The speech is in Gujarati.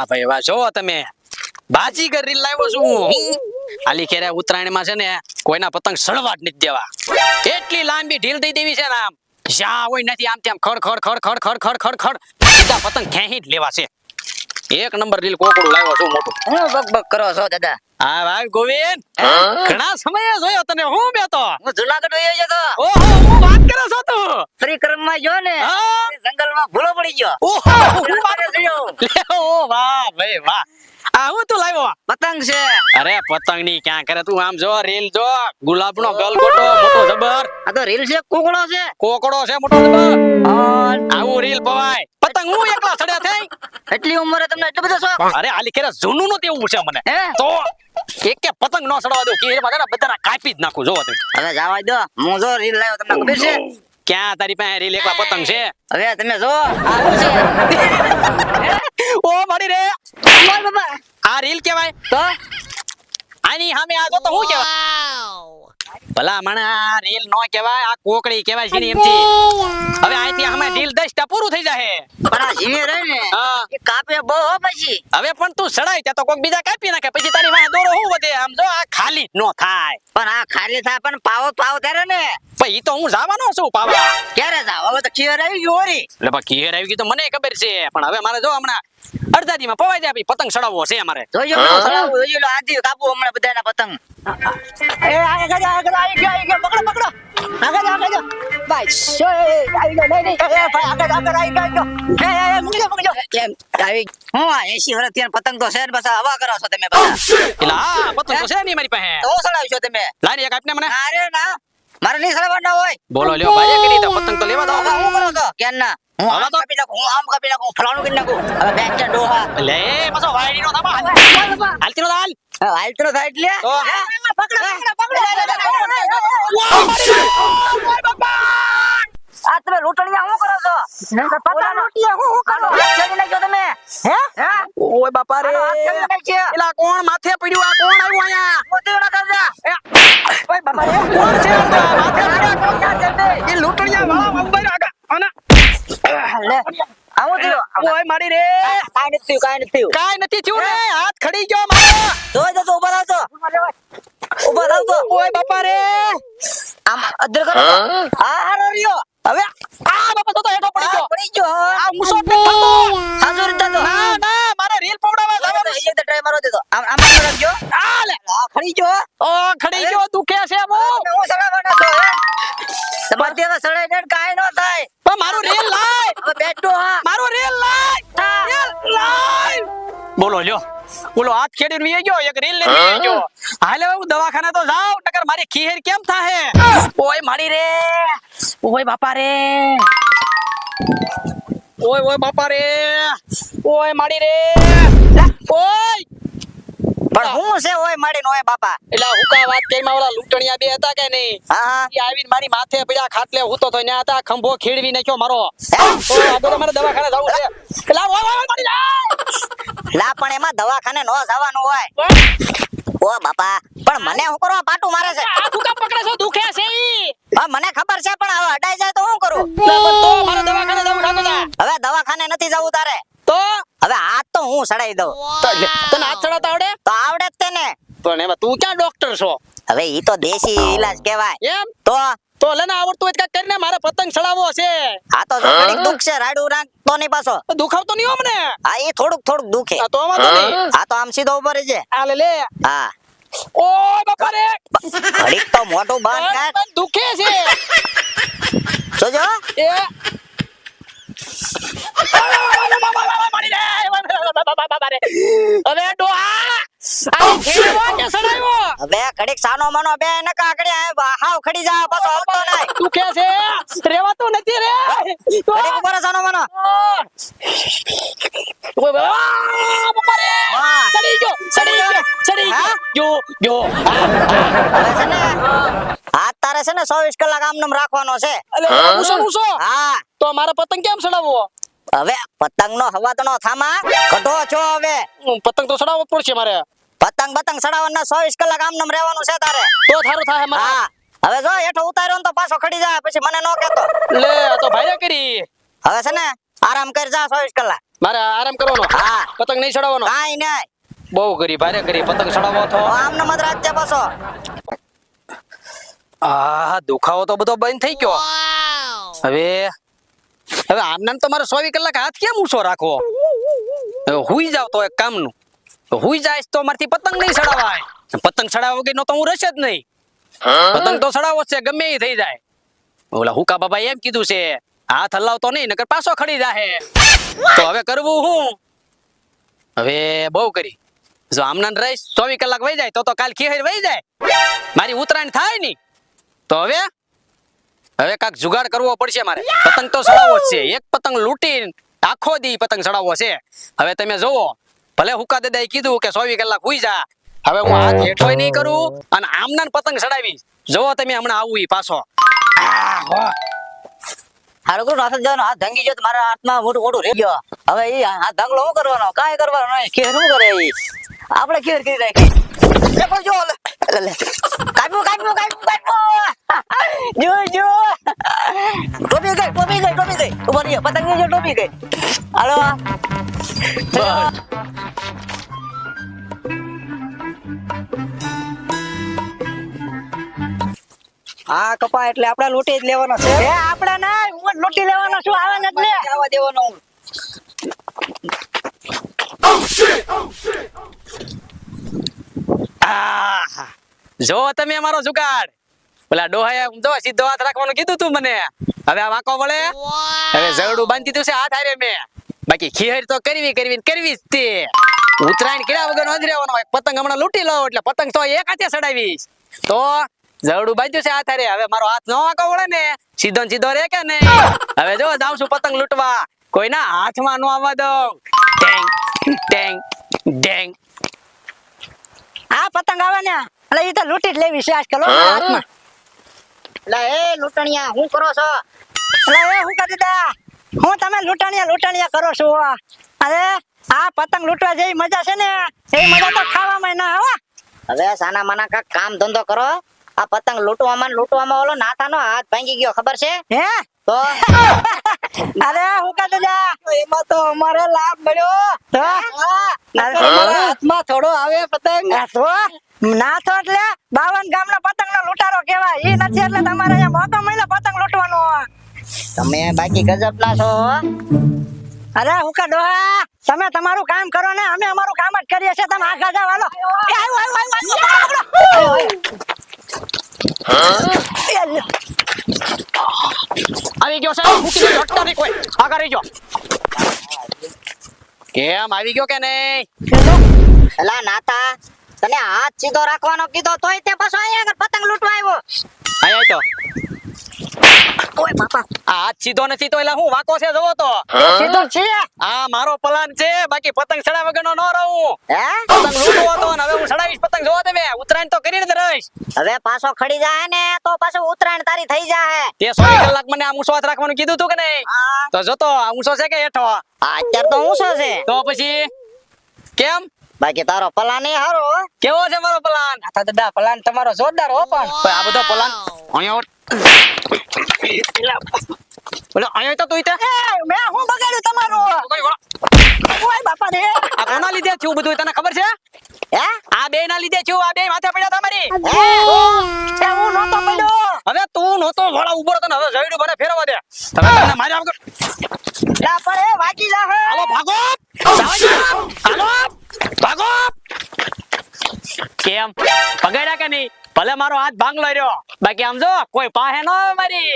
ભાઈ વાહ, જો તમે બાજીગર રીલ લાવ્યો છું આલી ખેરે ઉત્તરાયણ માં છે ને કોઈના પતંગ સળવા જ નથી દેવા, એટલી લાંબી ઢીલ દઈ દેવી છે ને આમ જ્યાં હોય નથી આમ તેમ ખડ ખડ ખડ ખડ ખડ ખડ ખડ ખડ સીધા પતંગ ખેંચી જ લેવા છે. એક નંબર રીલ કોકડું લાવ્યો છું મોટું. હું બક બક કરો છો દાદા? હા ભાઈ ગોવિંદ, ઘણા સમયે જોયો તને. હું બેતો હું જુનાગઢ વયો જતો. ઓહો, હું વાત કરે છો તું? પરિક્રમમાં ગયો ને, હા. જંગલમાં ભૂલો પડી ગયો. ઓહો, હું વાત રાત્રે થયો. લે, ઓ વાહ ભાઈ વાહ. આ હું તું લાવ્યો? પતંગ છે. અરે પતંગ ની ક્યાં કરે તું, આમ જો રીલ જો, ગુલાબનો ગલગોટો મોટો જબર, આ તો રીલ છે, કોકડો છે. કોકડો છે મોટો જબર. ઓર આવું રીલ પવાય. પતંગ હું એકલા ચડ્યા થઈ? એટલી ઉંમરે તમને એટલો બધો શોખ? અરે આલી ખેરે જૂનું નો તેવું છે મને હે? તો એક કે પતંગ નો ચડવા દો કે બધાના કાપી જ નાખું. જોવો તમે હવે જવા દો, હું જો રીલ લાવ્યો તમને ખબર છે? ક્યાં તારી પાસે રીલ એકલા પતંગ છે? હવે તમે જો આ શું છે? ઓ મારી રે, બોલ બાબા. આ રીલ કેવાય? તો આની સામે આ જો તો હું કેવાય? ભલા મને આ રીલ નો કેવાય, આ કોકડી કેવાય છે ને એમથી. હવે અહીંથી અમે રીલ દસતા પૂરું થઈ જાહે. પણ આ જીવે રહે ને હા. એ કાપે બહુ હો પછી. હવે પણ તું સડાય ત્યાં તો કોક બીજા કાપી નાખે, પછી તારી વાહે દોરો હું વધે. આમ જો આ ખાલી નો થાય. પણ આ ખાલી થાય પણ પાવો ત્યારે ને. પણ ઈ તો હું જવાનો છું પાવા. ક્યારે જાવ? હવે તો ખીર આવી ગઈ હોરી. એટલે બા ઘેર આવી ગઈ તો મને ખબર છે, પણ હવે મારે જો હમણાં અડધા દી માં પવાઈ જાય પછી પતંગ ચડાવવો છે અમારે. જોઈજો પેલું સડાવું, જોઈજો પેલું આધી કાપુ હમણાં બધાના પતંગ. એ આગળ આવી ગયો પકડો પકડો. આગળ ભાઈ શો આવી ગયો. નહીં એ ભાઈ આગળ આવી ગયો. એ મૂકી દો. એમ આવી હું આ 80 વર્ષ ત્યાં પતંગ તો છે ને, બસ હવા કરો છો તમે બધા. એટલે આ પતંગ તો છે નહીં મારી પાસે. તો સડાવશો તમે? લારી એક આપને મને. અરે ના, મારે નહીં સડાવવાના હોય. બોલો લ્યો ભાઈ, કરી દો પતંગ તો લેવા દો. હવે હું કરો છો કેન ના? હું હવે આમ તો- કાપી નાખું, હું આમ કાપી નાખું, ફલાણું કરી નાખું. હવે બેક છે ડોહા. લે પાછો વાયડી નો થામા. હાલતી નો હાલ. હાલ તો થાય એટલે તો? હે? પકડો. વાહ, મારી રે. ઓય બાપા. આ તમે લૂંટણીયા શું કરો છો? પતા લૂંટીયા હું કરો? હાથ છોડી નાખ્યો તમે. હે? ઓય બાપા રે. હાથ છોડી નાખ્યો. એલા કોણ માથે પડ્યું? આ કોણ આવ્યું અહીંયા? મોતી ના કરજા. ઓય બાપા રે, કોણ છે આ? માથે પડ્યા કોણ? ક્યાં જલ્દી? એ લૂંટણિયા વાળા અંબર આગા. અને લે. આવું થયું. ઓય મારી રે. કાંઈ નથી થયું. કાઈ નથી થયું ને, હાથ ખડી ગયો મારો. જોઈ જતો ઉભા રાવ તો. ઉભા રાવ તો. ઓય બાપા રે. આમ અદ્ર કરો તો. હા હારો રહ્યો. હવે આ બાપા તો હેઠો પડી ગયો. પડી ગયો. આ મુસો નથી થતો. હાજર રીતા તો. ના ના, મારે રીલ પકડાવા જવાનું છે. એક ટ્રાય મારો દેતો. આમ રાખજો. આ લે. આ ખડી ગયો. ઓ ખડી ગયો, દુખે છે બહુ. તમે હું સડાવવાના છો હે? તમારે દેવા સડાઈ ને કાંઈ ન થાય. પણ મારું રીલ લાય. હવે બેઠો હા. મારું રીલ લાય. રીલ લાય. બોલો લ્યો. બોલો હાથ ખેડીને વી ગયો, એક રીલ લઈને વી ગયો. હાલે હવે હું દવાખાને તો જાઉં, નકર મારી ખીહેર કેમ થાહે? ઓય મારી રે. ઓય બાપા રે. ઓય બાપા રે. ઓય મારી રે. ઓય. પણ હું છે ઓય માડીને ઓય બાપા. એલા હુકા વાત કેમાં ઓલા લૂંટણિયા બે હતા કે નહીં? હા હા. ઈ આવીને મારી માથે પડ્યા, ખાટલે હૂતો તો ન્યા હતા, ખંભો ખેડવી નાખ્યો મારો. તો આગળ મારે દવાખાને જવું છે. એલા ઓય ઓય મારી રે. લા પણ એમાં દવાખાને નો જવાનું હોય. ઓ બાપા, પણ મને શું કરવા પાટું મારે છે? આ હુકા પકડે છો, દુખે છે ઈ. હા મને ખબર છે, પણ હવે અડાઈ જાય તો શું કરું? લા પણ તો મારે દવાખાને જવું ઠાકોરા. હવે દવાખાને નથી જવું તારે. તો હવે હાથ તો હું સડાઈ દઉં. તને હાથ ચડાવતા આવડે? તો આવડે જ તેને. પણ એમાં તું ક્યાં ડોક્ટર છો? હવે ઈ તો દેશી ઈલાજ કહેવાય. એમ તો લેને આવડતું હોય તો કાંઈક કરીને મારે પતંગ ચડાવવો છે. આ તો જો ઘડીક દુખ છે, રાડું રાખતો નહીં પાછો. દુખાવતો નહીં હો મને. હા ઈ થોડુંક દુખે. આ તો વાંધો નહીં. હા તો આમ સીધો ઉભો રહેજે. આ લે. હા ઓય બાપા રે. ઘડીક તો મોટું બંધ કર. પણ દુખે છે. જોજો. એ મારી રે. હવે ડોહા આ ખેડવા કે સડાયો? હવે ઘડીક સાનો મનો બે ને કાકડી હાવ ખડી જા પાછો આવતો નહીં. દુખે છે, રેવાતો નથી રે. ઘડીક ઉભો રહે સાનો મનો. ઓય બાપા રે. હા. સડી ગયો. જો. હવે છે ને હાથ તારે છે ને 24 કલાક આમનેમ રાખવાનો છે. અલે ઉસો. હા તો મારે પતંગ કેમ ચડાવવો? હવે પતંગ નો હવાતનો થામા કઢો છો. હવે પતંગ તો ચડાવવો પડશે મારે. પતંગ ચડાવવાના 24 કલાક આમનેમ રહેવાનું છે તારે. તો થારું થાય મારે. હા હવે જો હેઠો ઉતાર્યો ને તો પાછો ખડી જાય, પછી મને નો કહેતો. લે આ તો ભાઈ કરી. હવે છે ને આરામ કરી જા 24 કલાક. મારે આરામ કરવાનો હા. પતંગ નહીં ચડાવવાનો કાઈ નહીં બહુ કરી ભારે કરી પતંગ ચડાવવો તો આમ નમત રાત છે પાછો આ દુખાવો તો બધો બંધ થઈ ગયો હવે હવે આમનામ તો મારે 24 કલાક હાથ કેમ ઊંચો રાખવો હવે હુઈ જાવ તો એક કામનું હુઈ જાય તો મારથી પતંગ નહીં ચડાવાય પતંગ ચડાવવા વગર નો તો હું રહેશે જ નહીં પતંગ તો ચડાવો જ છે ગમે એ થઈ જાય ઓલા હુકા બાબા એમ કીધું છે હાથ હલાવતો નહીં નકર પાછો ખડી જાહે તો હવે કરવું હું હવે બહુ કરી જો આમનાન રહીશ 24 કલાક વહી જાય તો કાલ ખીહેર વહી જાય મારી ઉતરાયણ થાય ની તો હવે કાક જુગાડ કરવો પડશે મારે પતંગ તો ચડાવવો જ છે એક પતંગ લૂંટીને આખો દી પતંગ ચડાવવો છે હવે તમે જોવો ભલે હુકા દાદાએ કીધું કે 24 કલાક હુઈ જા હવે હું હાથ હેઠોય નહીં કરું અને આમનાન પતંગ ચડાવીશ જોવો તમે હમણાં આવું ઈ પાછો હારું કરું નાથ જવાનો હાથ ભાંગી ગયો તો મારા હાથમાં મોટું રહી ગયો હવે ઈ હાથ ભાંગલો શું કરવાનો કાંઈ કરવાનો નહીં ખેર શું કરે ઈ આપણે ખેર કરી રાખી લે પણ જો લે કાપ્યું જો ટોપી ગઈ ઉભો રહ્યો પતંગ જો ટોપી ગઈ હાલો આ કપા એટલે આપણે લૂંટી જ લેવાનો છે એ આપણે ના હું જ લૂંટી લેવાનો છું આવે ને એટલે આવવા દેવાનો હું. આહા. જો તમે અમારો જુગાડ પેલા ડોહાએ જો સીધો હાથ રાખવાનું કીધું તું મને હવે આ વાંકો વળે હવે જરડું બાંધી દીધું છે હાથ હારે મેં બાકી ખીહર તો કરવી જ તે ઉતરાયણ કર્યા વગર નો જ રહેવાનો હોય પતંગ હમણાં લૂંટી લો એટલે પતંગ તો એક હાથે ચડાવીશ તો જરડું બાંધ્યું છે હાથ હારે હવે મારો હાથ નો વાંકો વળે ને સીધો ને સીધો રે કે નહીં હવે જો જાઉં છું પતંગ લૂંટવા કોઈના હાથમાં નો આવવા દઉં ટેંગ ટેંગ ટેંગ આ પતંગ આવે ને એટલે ઈ તો લૂંટી જ લેવી છે આજકાલ હો મારા હાથમાં લે એ લૂંટણિયા હું કરો છો એટલે એ હું કરી દીધા હું તમે લૂંટણિયા કરો છો અરે આ પતંગ લૂંટવા જેવી મજા છે ને એ મજા તો ખાવામાં ના આવે હવે સાના માના કાક કામ ધંધો કરો આ પતંગ લૂંટવામાં ઓલો નાથાનો હાથ ભાંગી ગયો ખબર છે હે તો અરે હું કરી દીધા એમાં તો અમારે લાભ મળ્યો તો અમારા હાથમાં થોડો આવે પતંગ આ તો ના તો એટલે 52 ગામનો પતંગનો લૂંટારો કહેવાય ઈ નથી એટલે તમારે અહીંયા મોકો મળ્યો પતંગ લૂંટવાનો તમે બાકી ગજબ ના છો અરે હુકા ડોહા તમે તમારું કામ કરો ને અમે અમારું કામ જ કરીએ છીએ તમે આગળ જાવ હાલો એ આવ્યો આવી ગયો સાહેબ મૂકી દો હટતા નહીં કોઈ આગળ રહી ગયો કેમ આવી ગયો કે નહીં એલા નાથા તને હાથ સીધો રાખવાનો કીધો તોય તે પાછો અહીંયા આગળ પતંગ લૂંટવા આવ્યો આય તો ઓય બાપા આ હાથ સીધો નથી તો એટલે હું વાંકો છે જોવો તો સીધો છે આ મારો પ્લાન છે બાકી પતંગ ચડાવ વગરનો ન રહું હે પતંગ લૂંટવો હતો ને હવે હું ચડાવીશ પતંગ જોવો તમે ઉતરાયણ તો કરીને જ રહીશ હવે પાછો ખડી જાય ને તો પાછો ઉતરાયણ તારી થઈ જાય તે 24 કલાક મને આ ઊંચો હાથ રાખવાનું કીધું તું કે નહીં તો જોતો આ ઊંચો છે કે હેઠો અત્યારે તો ઊંચો છે તો પછી કેમ બાકી તારો પલાન એ હારો હો. કેવો છે મારો પ્લાન નાથા દાદા પલાન તમારો જોરદાર હો પણ આ બધો પ્લાન અહીંયા બોલો અહીંયા તો તું ઈતે મે હું બગાડ્યું તમારું ઓય બાપા રે આ કોના લીધે થયું બધું તને ખબર છે હે આ બે ના લીધે થયું આ બે માથે પડ્યા તમારી એ હું નહોતો પડ્યો હવે તું નહોતો વળા ઉભો તને હવે જઈડું મને ફેરવા દે હવે તને માર્યા વગર લા પર એ વાગી જા હે હાલો ભાગો હાલો ભાગો કેમ પગાડ્યા કે નહીં ભલે મારો હાથ ભાંગલો રહ્યો બાકી આમ જો કોઈ પાહે ન આવે મારી